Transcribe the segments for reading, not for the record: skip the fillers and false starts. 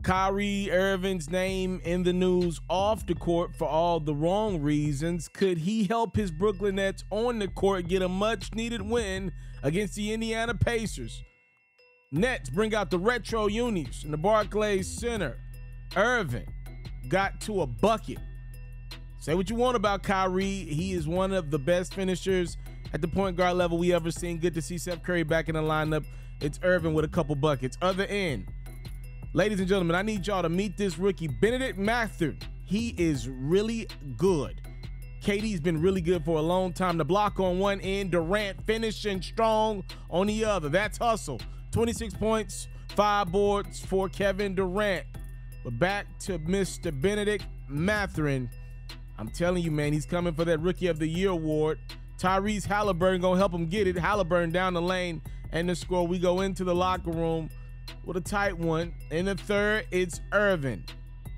Kyrie Irving's name in the news off the court for all the wrong reasons. Could he help his Brooklyn Nets on the court get a much-needed win against the Indiana Pacers? Nets bring out the retro unis in the Barclays Center. Irving got to a bucket. Say what you want about Kyrie. He is one of the best finishers at the point guard level we ever seen. Good to see Steph Curry back in the lineup. It's Irving with a couple buckets. Other end. Ladies and gentlemen, I need y'all to meet this rookie, Bennedict Mathurin. He is really good. KD's been really good for a long time. The block on one end, Durant finishing strong on the other. That's hustle. 26 points, 5 boards for Kevin Durant. But back to Mr. Bennedict Mathurin. I'm telling you, man, he's coming for that Rookie of the Year award. Tyrese Halliburton gonna help him get it. Halliburton down the lane and the score. We go into the locker room with a tight one. In the third, it's Irving.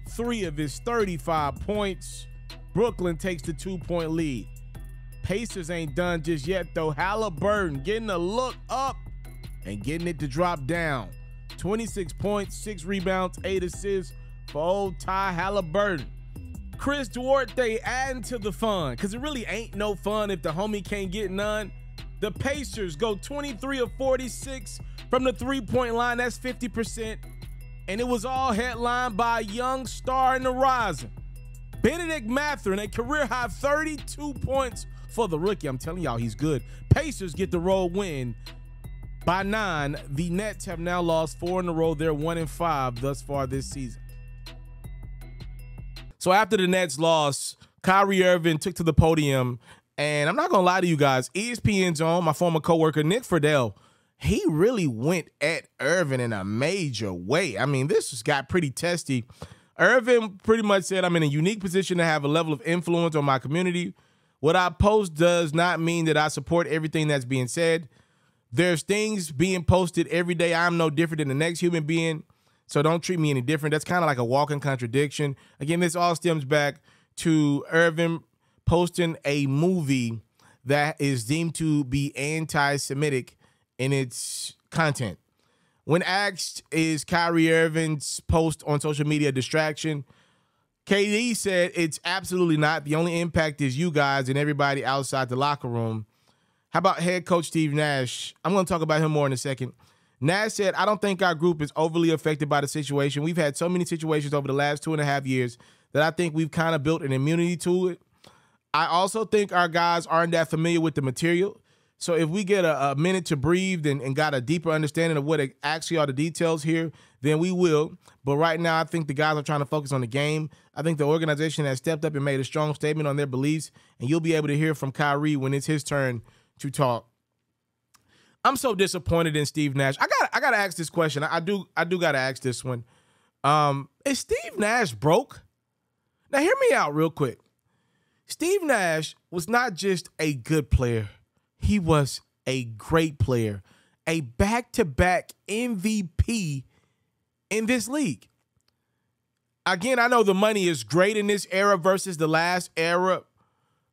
3 of his 35 points. Brooklyn takes the 2-point lead. Pacers ain't done just yet, though. Halliburton getting a look up and getting it to drop down. 26 points, 6 rebounds, 8 assists for old Ty Halliburton. Chris Duarte adding to the fun, because it really ain't no fun if the homie can't get none. The Pacers go 23 of 46 from the three-point line. That's 50%. And it was all headlined by a young star in the rising. Bennedict Mathurin, a career-high 32 points for the rookie. I'm telling y'all, he's good. Pacers get the road win by 9. The Nets have now lost 4 in a row. They're 1-5 thus far this season. So after the Nets lost, Kyrie Irving took to the podium. And I'm not going to lie to you guys, ESPN's own, my former coworker, Nick Friedel, he really went at Irving in a major way. I mean, this got pretty testy. Irving pretty much said, I'm in a unique position to have a level of influence on my community. What I post does not mean that I support everything that's being said. There's things being posted every day. I'm no different than the next human being, so don't treat me any different. That's kind of like a walking contradiction. Again, this all stems back to Irving posting a movie that is deemed to be anti-Semitic in its content. When asked, is Kyrie Irving's post on social media a distraction? KD said it's absolutely not. The only impact is you guys and everybody outside the locker room. How about head coach Steve Nash? I'm going to talk about him more in a second. Nash said, I don't think our group is overly affected by the situation. We've had so many situations over the last 2.5 years that I think we've kind of built an immunity to it. I also think our guys aren't that familiar with the material. So if we get a minute to breathe and got a deeper understanding of what actually are the details here, then we will. But right now, I think the guys are trying to focus on the game. I think the organization has stepped up and made a strong statement on their beliefs, and you'll be able to hear from Kyrie when it's his turn to talk. I'm so disappointed in Steve Nash. I gotta ask this question. I do gotta ask this one. Is Steve Nash broke? Now hear me out real quick. Steve Nash was not just a good player. He was a great player, a back-to-back MVP in this league. Again, I know the money is great in this era versus the last era,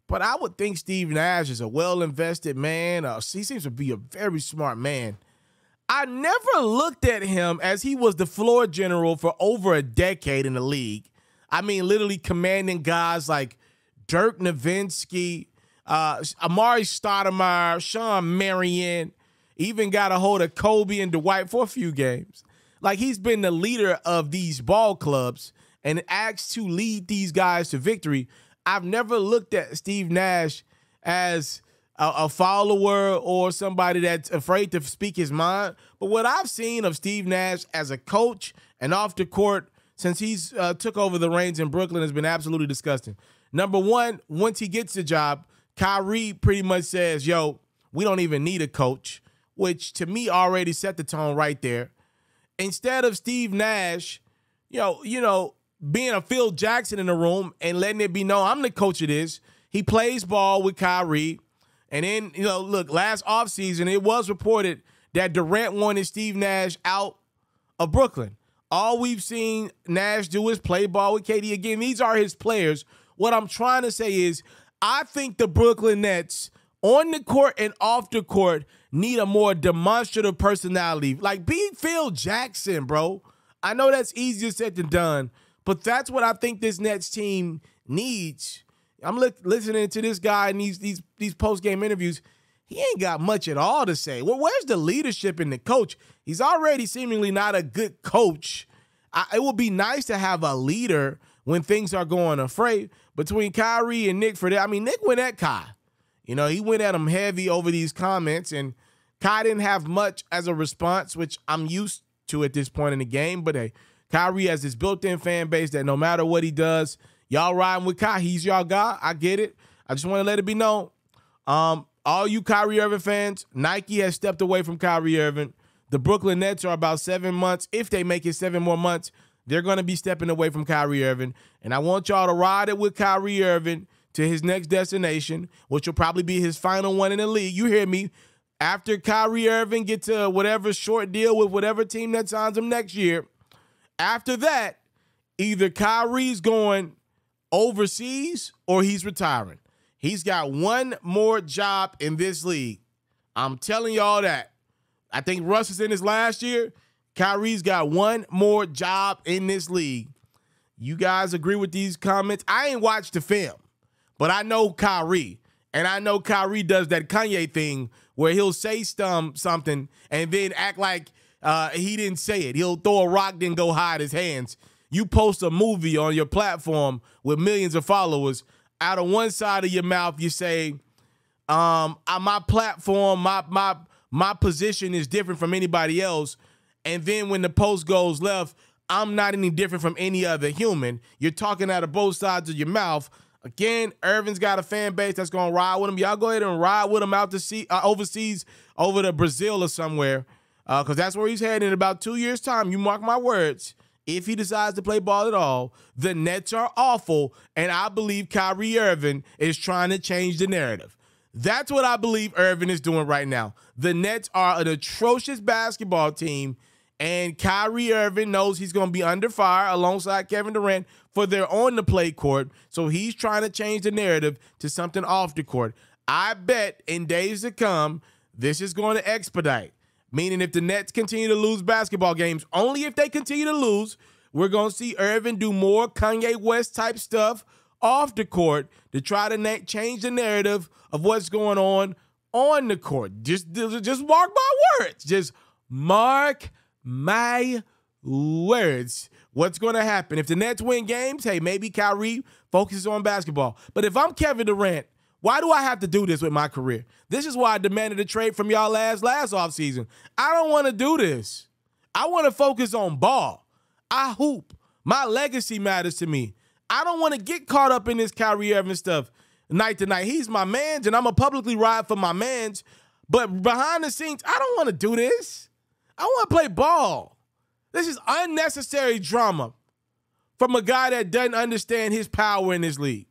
but I would think Steve Nash is a well-invested man. He seems to be a very smart man. I never looked at him as he was the floor general for over a decade in the league. I mean, literally commanding guys like Dirk Nowitzki, Amari Stoudemire, Sean Marion, even got a hold of Kobe and Dwight for a few games. Like, he's been the leader of these ball clubs and asked to lead these guys to victory. I've never looked at Steve Nash as a follower or somebody that's afraid to speak his mind. But what I've seen of Steve Nash as a coach and off the court since he's took over the reins in Brooklyn has been absolutely disgusting. Number one, once he gets the job, Kyrie pretty much says, yo, we don't even need a coach, which to me already set the tone right there. Instead of Steve Nash, being a Phil Jackson in the room and letting it be known, I'm the coach of this. He plays ball with Kyrie. And then, look, last offseason, it was reported that Durant wanted Steve Nash out of Brooklyn. All we've seen Nash do is play ball with KD. Again, these are his players. What I'm trying to say is I think the Brooklyn Nets on the court and off the court need a more demonstrative personality. Like, be Phil Jackson, bro. I know that's easier said than done, but that's what I think this Nets team needs. I'm listening to this guy in these post-game interviews. He ain't got much at all to say. Well, where's the leadership in the coach? He's already seemingly not a good coach. It would be nice to have a leader when things are going afraid. Between Kyrie and Nick, Nick went at Kai. You know, he went at him heavy over these comments, and Kai didn't have much as a response, which I'm used to at this point in the game. But hey, Kyrie has this built-in fan base that no matter what he does, y'all riding with Kai. He's y'all guy. I get it. I just want to let it be known. All you Kyrie Irving fans, Nike has stepped away from Kyrie Irving. The Brooklyn Nets are about 7 months. If they make it 7 more months, they're going to be stepping away from Kyrie Irving. And I want y'all to ride it with Kyrie Irving to his next destination, which will probably be his final one in the league. You hear me? After Kyrie Irving gets a whatever short deal with whatever team that signs him next year, after that, either Kyrie's going overseas or he's retiring. He's got one more job in this league. I'm telling y'all that. I think Russ is in his last year. Kyrie's got one more job in this league. You guys agree with these comments? I ain't watched the film, but I know Kyrie. And I know Kyrie does that Kanye thing where he'll say something and then act like he didn't say it. He'll throw a rock, then go hide his hands. You post a movie on your platform with millions of followers. Out of one side of your mouth, you say, my platform, my position is different from anybody else. And then when the post goes left, I'm not any different from any other human. You're talking out of both sides of your mouth. Again, Irving's got a fan base that's going to ride with him. Y'all go ahead and ride with him out to see overseas, over to Brazil or somewhere, because that's where he's heading in about 2 years' time. You mark my words. If he decides to play ball at all, the Nets are awful, and I believe Kyrie Irving is trying to change the narrative. That's what I believe Irving is doing right now. The Nets are an atrocious basketball team, and Kyrie Irving knows he's going to be under fire alongside Kevin Durant for their on-the-play court, so he's trying to change the narrative to something off the court. I bet in days to come, this is going to expedite. Meaning if the Nets continue to lose basketball games, only if they continue to lose, we're going to see Irving do more Kanye West type stuff off the court to try to change the narrative of what's going on the court. Just mark my words. Just mark my words. What's going to happen? If the Nets win games, hey, maybe Kyrie focuses on basketball. But if I'm Kevin Durant, why do I have to do this with my career? This is why I demanded a trade from y'all last offseason. I don't want to do this. I want to focus on ball. I hoop. My legacy matters to me. I don't want to get caught up in this Kyrie Irving stuff night to night. He's my mans, and I'm going to publicly ride for my mans. But behind the scenes, I don't want to do this. I want to play ball. This is unnecessary drama from a guy that doesn't understand his power in this league.